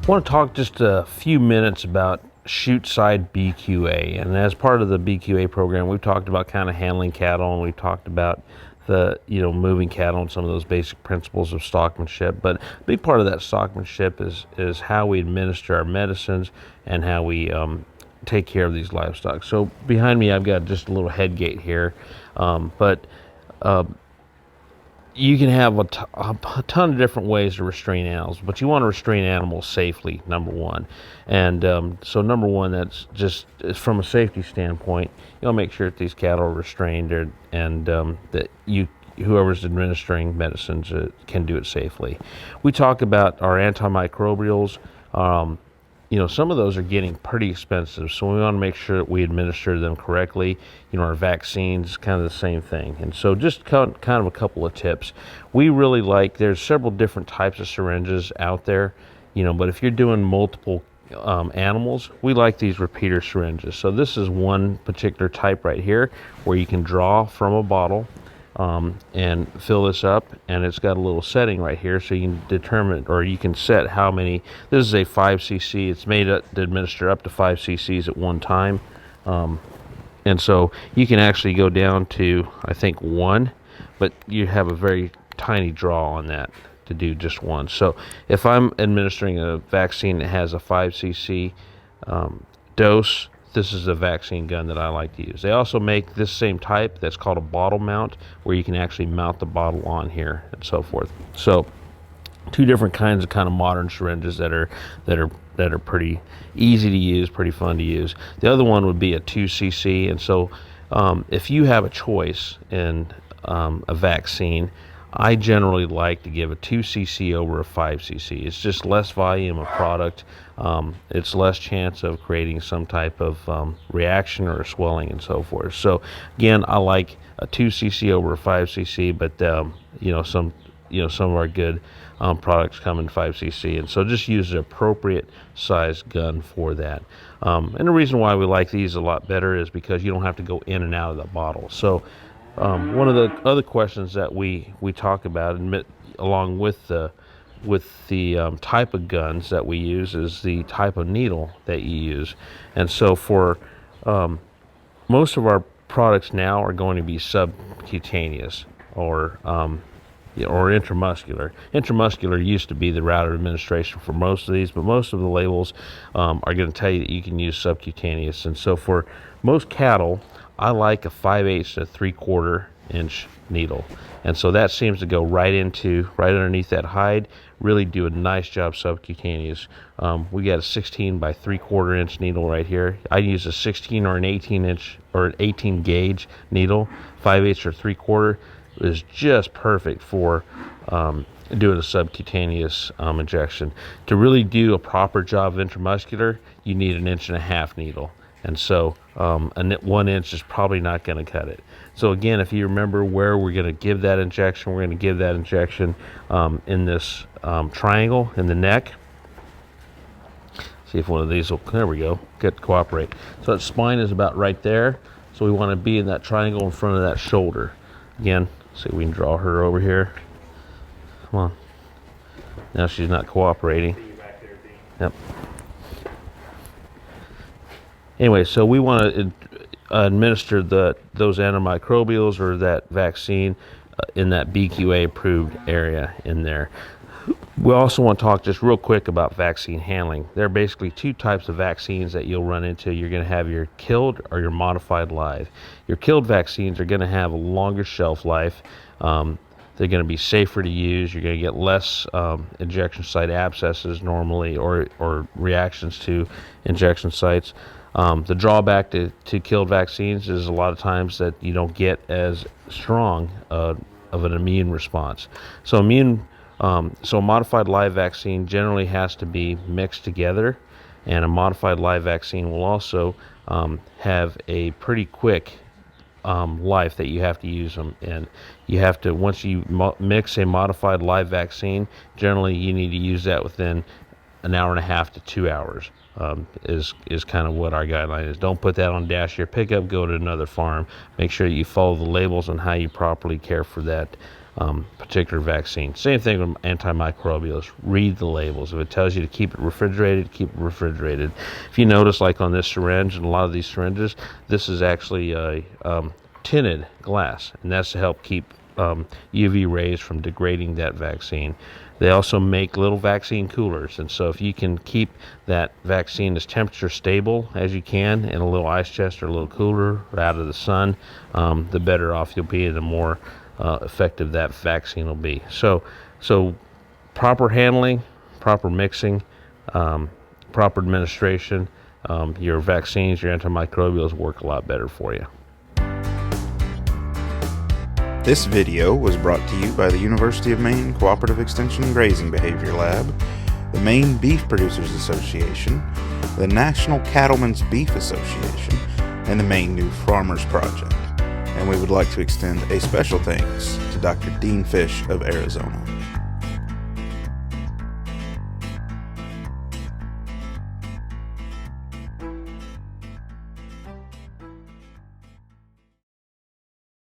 I want to talk just a few minutes about Chute Side BQA. And as part of the BQA program, we've talked about kind of handling cattle, and we've talked about the moving cattle and some of those basic principles of stockmanship. But a big part of that stockmanship is how we administer our medicines and how we take care of these livestock. So behind me, I've got just a little head gate here, but you can have a ton of different ways to restrain animals, but you want to restrain animals safely, number one. And so number one, that's just from a safety standpoint, you want to make sure that these cattle are restrained, and that whoever's administering medicines can do it safely. We talk about our antimicrobials. Some of those are getting pretty expensive, so we want to make sure that we administer them correctly. Our vaccines, kind of the same thing. And so just kind of a couple of tips. We really there's several different types of syringes out there, but if you're doing multiple animals, we like these repeater syringes. So this is one particular type right here where you can draw from a bottle and fill this up, and it's got a little setting right here, so you can determine, or you can set how many. This is a 5 cc. It's made to administer up to 5 cc's at one time, and so you can actually go down to, I think, 1, but you have a very tiny draw on that to do just one. So if I'm administering a vaccine that has a 5 cc dose, this is a vaccine gun that I like to use. They also make this same type that's called a bottle mount, where you can actually mount the bottle on here and so forth. So two different kinds of kind of modern syringes that are pretty easy to use, pretty fun to use. The other one would be a 2 cc, and so if you have a choice in a vaccine, I generally like to give a 2 cc over a 5 cc. It's just less volume of product. It's less chance of creating some type of reaction or swelling and so forth. So again, I like a 2 cc over a 5 cc, but some of our good products come in 5 cc, and so just use the appropriate size gun for that. And the reason why we like these a lot better is because you don't have to go in and out of the bottle. So one of the other questions that we talk about, along with the type of guns that we use, is the type of needle that you use. And so for most of our products now are going to be subcutaneous or intramuscular. Intramuscular used to be the route of administration for most of these, but most of the labels are going to tell you that you can use subcutaneous. And so for most cattle, I like a 5/8 to 3/4 inch needle, and so that seems to go right underneath that hide, really do a nice job subcutaneous. We got a 16 by 3/4 inch needle right here. I use a 16 or an 18 inch or an 18 gauge needle. 5/8 or 3/4 is just perfect for doing a subcutaneous injection. To really do a proper job of intramuscular, you need an 1.5 inch needle. And so 1 inch is probably not going to cut it. So again, if you remember where we're going to give that injection, we're going to give that injection in this triangle in the neck. See if one of these will, there we go, cooperate. So that spine is about right there. So we want to be in that triangle in front of that shoulder. Again, see if we can draw her over here. Come on. Now she's not cooperating. Yep. Anyway, so we want to administer those antimicrobials or that vaccine in that BQA approved area in there. We also want to talk just real quick about vaccine handling. There are basically two types of vaccines that you'll run into. You're going to have your killed or your modified live. Your killed vaccines are going to have a longer shelf life. They're going to be safer to use. You're going to get less injection site abscesses normally, or reactions to injection sites. The drawback to killed vaccines is a lot of times that you don't get as strong of an immune response. So a modified live vaccine generally has to be mixed together, and a modified live vaccine will also have a pretty quick life that you have to use them in. You have to, once you mix a modified live vaccine, generally you need to use that within an hour and a half to 2 hours. Is kind of what our guideline is. Don't put that on dash of your pickup. Go to another farm. Make sure you follow the labels on how you properly care for that particular vaccine. Same thing with antimicrobials. Read the labels. If it tells you to keep it refrigerated, keep it refrigerated. If you notice, like on this syringe and a lot of these syringes, this is actually a tinted glass, and that's to help keep UV rays from degrading that vaccine. They also make little vaccine coolers, and so if you can keep that vaccine as temperature stable as you can in a little ice chest or a little cooler out of the sun, the better off you'll be and the more effective that vaccine will be. So proper handling, proper mixing, proper administration, your vaccines, your antimicrobials work a lot better for you. This video was brought to you by the University of Maine Cooperative Extension Grazing Behavior Lab, the Maine Beef Producers Association, the National Cattlemen's Beef Association, and the Maine New Farmers Project. And we would like to extend a special thanks to Dr. Dean Fish of Arizona.